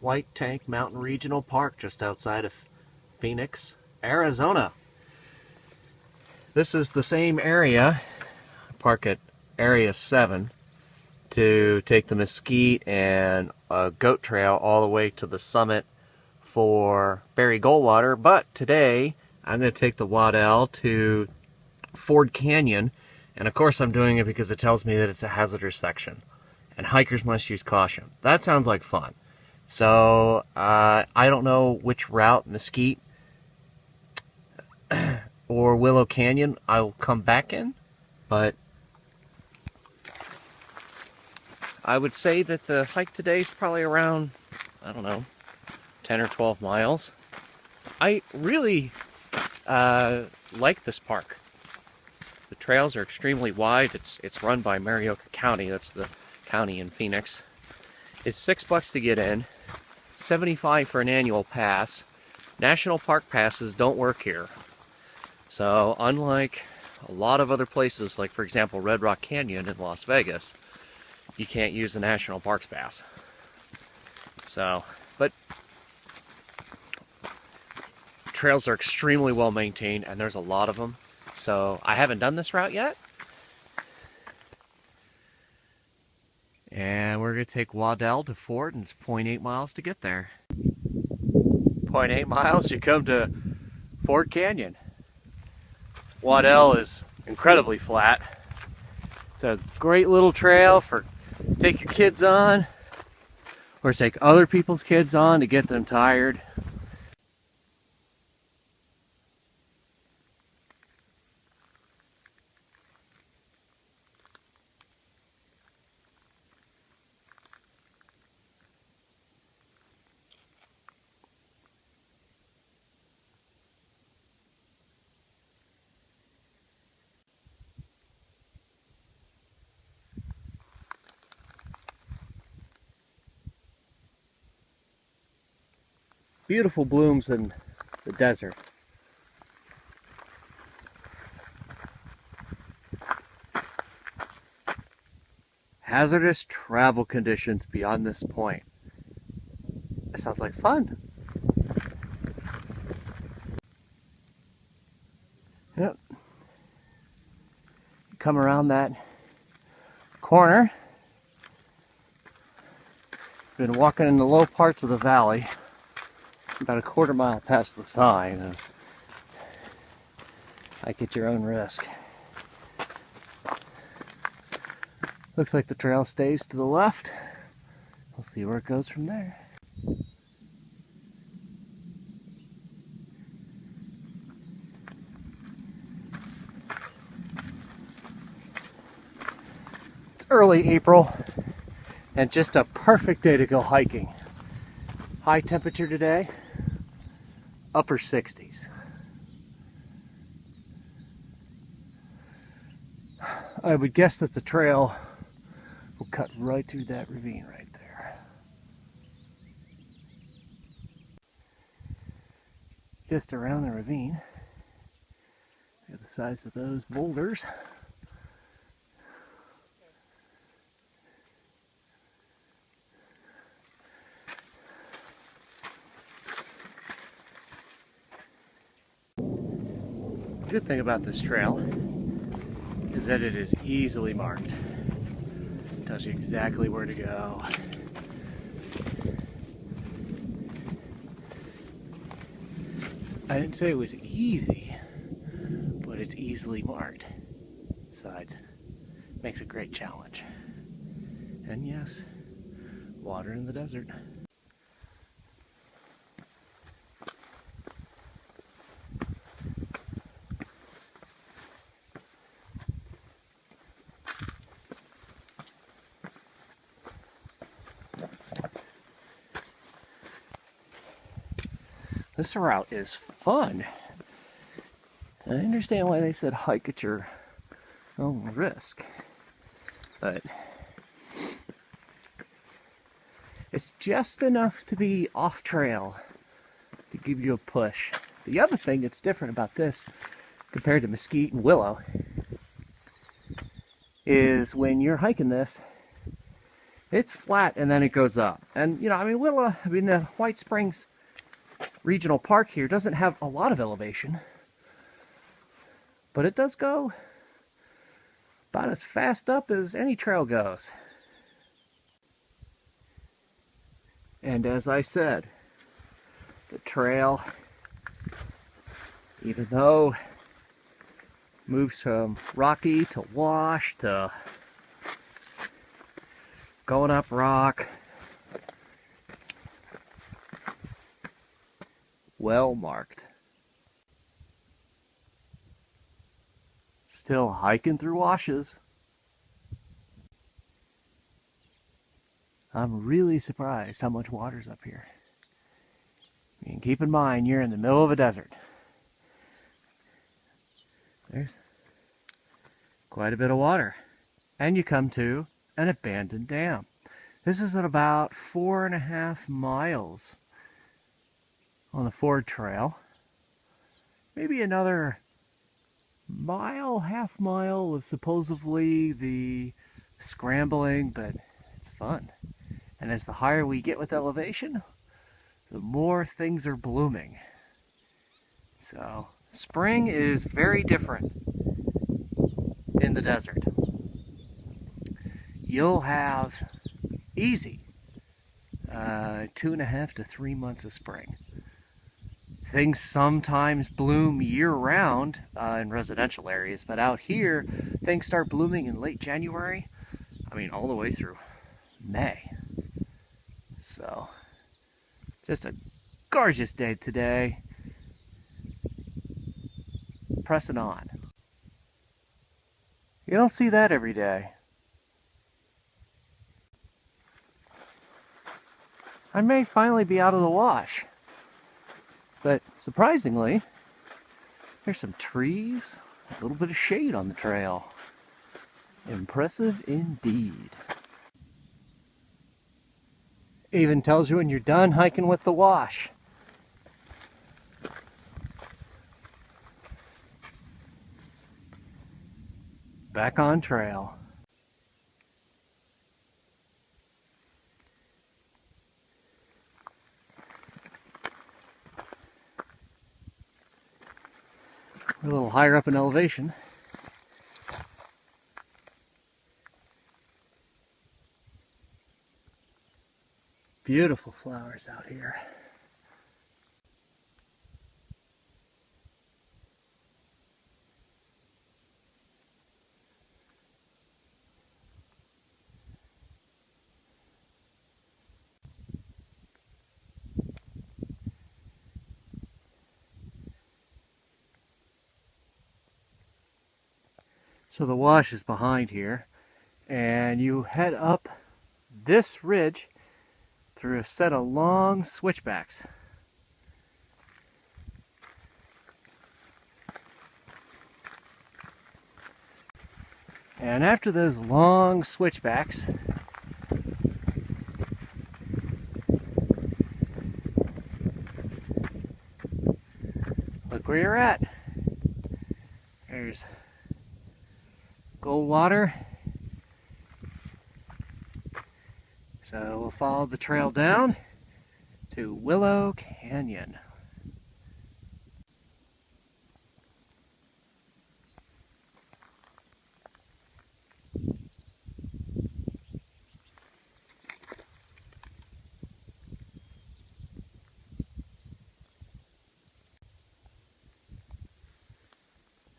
White Tank Mountain Regional Park just outside of Phoenix, Arizona. This is the same area, park at Area 7, to take the Mesquite and Goat Trail all the way to the summit for Barry Goldwater. But today I'm going to take the Waddell to Ford Canyon, and of course I'm doing it because it tells me that it's a hazardous section and hikers must use caution. That sounds like fun. So I don't know which route, Mesquite or Willow Canyon, I'll come back in, but I would say that the hike today is probably around, I don't know, 10 or 12 miles. I really like this park. The trails are extremely wide. It's run by Maricopa County. That's the county in Phoenix. It's $6 to get in, $75 for an annual pass. National park passes don't work here. So unlike a lot of other places, like for example Red Rock Canyon in Las Vegas, you can't use the National Parks Pass. So, but trails are extremely well maintained and there's a lot of them. So I haven't done this route yet. And we're going to take Waddell to Ford, and it's 0.8 miles to get there. 0.8 miles, you come to Ford Canyon. Waddell is incredibly flat. It's a great little trail for take your kids on, or take other people's kids on to get them tired. Beautiful blooms in the desert. Hazardous travel conditions beyond this point. That sounds like fun. Yep. Come around that corner. Been walking in the low parts of the valley. About a quarter mile past the sign. Hike at your own risk. Looks like the trail stays to the left. We'll see where it goes from there. It's early April and just a perfect day to go hiking. High temperature today, upper 60s. I would guess that the trail will cut right through that ravine right there. Just around the ravine, look at the size of those boulders. The good thing about this trail is that it is easily marked. It tells you exactly where to go. I didn't say it was easy, but it's easily marked. Besides, makes a great challenge. And yes, water in the desert. This route is fun. I understand why they said hike at your own risk, but it's just enough to be off trail to give you a push. The other thing that's different about this compared to Mesquite and Willow is when you're hiking this, It's flat and then it goes up. And, you know, the White Springs Regional Park here doesn't have a lot of elevation, but it does go about as fast up as any trail goes. And as I said, the trail, even though it moves from rocky to wash to going up rock, well marked. Still hiking through washes. I'm really surprised how much water's up here. I mean, keep in mind, you're in the middle of a desert. There's quite a bit of water. And you come to an abandoned dam. This is at about 4.5 miles on the Ford Trail. Maybe another mile, half mile of supposedly the scrambling, but it's fun. And as the higher we get with elevation, the more things are blooming. So spring is very different in the desert. You'll have easy 2.5 to 3 months of spring. Things sometimes bloom year-round in residential areas, but out here, things start blooming in late January. I mean, all the way through May. So, just a gorgeous day today. Pressing on. You don't see that every day. I may finally be out of the wash. But surprisingly, there's some trees, a little bit of shade on the trail. Impressive indeed. Even tells you when you're done hiking with the wash. Back on trail. We're a little higher up in elevation. Beautiful flowers out here. So the wash is behind here, and you head up this ridge through a set of long switchbacks. And after those long switchbacks, look where you're at. There's Goldwater. So we'll follow the trail down to Willow Canyon.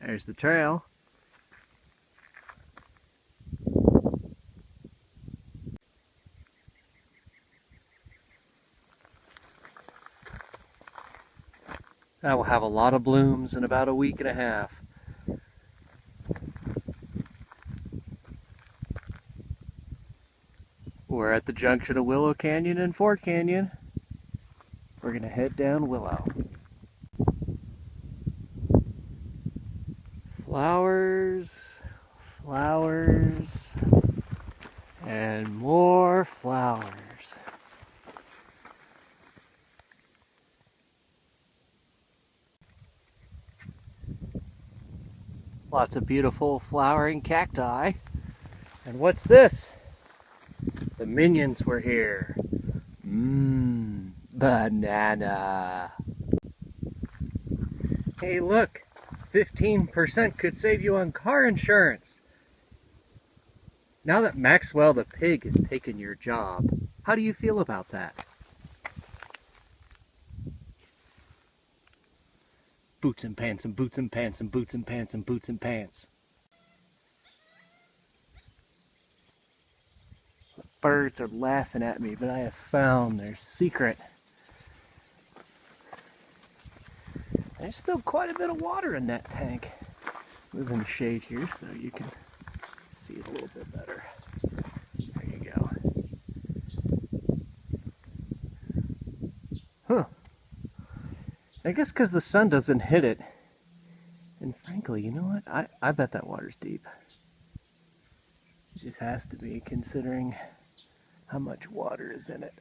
There's the trail. That will have a lot of blooms in about a week and a half. We're at the junction of Willow Canyon and Ford Canyon. We're going to head down Willow. Flowers, flowers, and more flowers. Lots of beautiful flowering cacti. And what's this? The Minions were here. Banana. Hey, look, 15% could save you on car insurance. Now that Maxwell the pig has taken your job, how do you feel about that? Boots and pants and boots and pants and boots and pants and boots and pants. The birds are laughing at me, but I have found their secret. There's still quite a bit of water in that tank. Move in the shade here so you can see it a little bit better. There you go. Huh. I guess because the sun doesn't hit it. And frankly, you know what? I bet that water's deep. It just has to be, considering how much water is in it.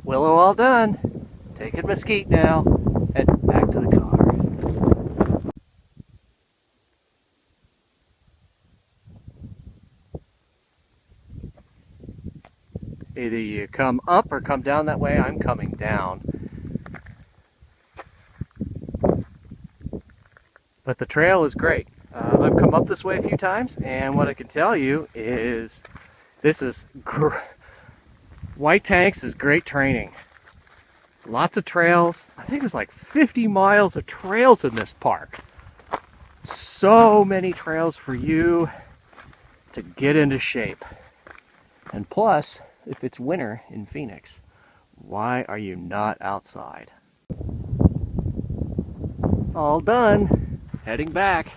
Willow all done. Taking Mesquite now. Heading back to the car. Either you come up or come down that way. I'm coming down. But the trail is great. I've come up this way a few times, and what I can tell you is this is White Tanks is great training. Lots of trails. I think there's like 50 miles of trails in this park. So many trails for you to get into shape. And plus, if it's winter in Phoenix, why are you not outside? All done. Heading back.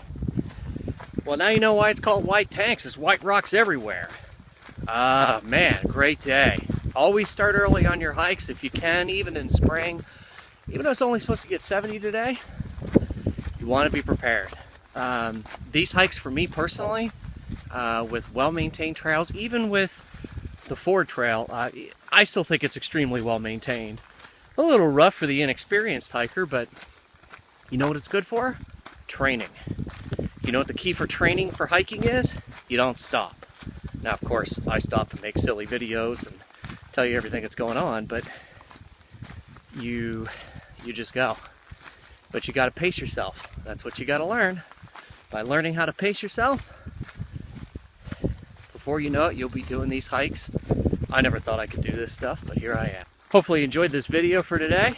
Well, now you know why it's called White Tanks. There's white rocks everywhere. Man, great day. Always start early on your hikes if you can, even in spring. Even though it's only supposed to get 70 today, you want to be prepared. These hikes for me personally, with well-maintained trails, even with the Ford Trail, I still think it's extremely well-maintained. A little rough for the inexperienced hiker, but you know what it's good for? Training. You know what the key for training for hiking is? You don't stop. Now, of course, I stop and make silly videos and tell you everything that's going on, but you just go. But you got to pace yourself. That's what you got to learn. By learning how to pace yourself, before you know it, you'll be doing these hikes. I never thought I could do this stuff, but here I am. Hopefully you enjoyed this video for today.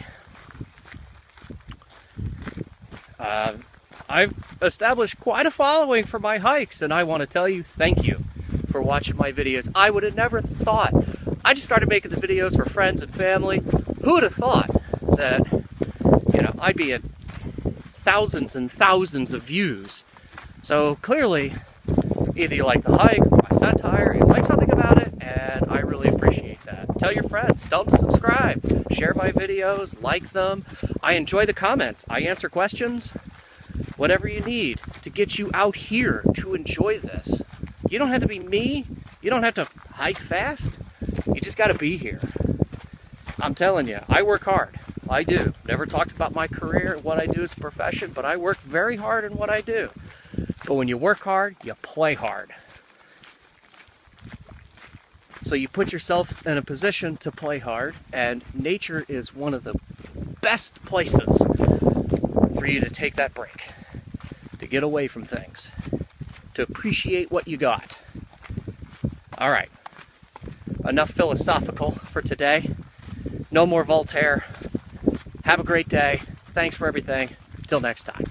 I've established quite a following for my hikes, and I want to tell you thank you for watching my videos. I would have never thought. I just started making the videos for friends and family. Who would have thought that, you know, I'd be at thousands and thousands of views. So clearly, either you like the hike, my satire, you like something about it, and I really appreciate that. Tell your friends, tell them to subscribe, share my videos, like them. I enjoy the comments. I answer questions, whatever you need to get you out here to enjoy this. You don't have to be me. You don't have to hike fast. You just got to be here. I'm telling you, I work hard. I do. Never talked about my career and what I do as a profession, but I work very hard in what I do. But when you work hard, you play hard. So you put yourself in a position to play hard, and nature is one of the best places for you to take that break, to get away from things, to appreciate what you got. All right, enough philosophical for today. No more Voltaire. Have a great day. Thanks for everything. Till next time.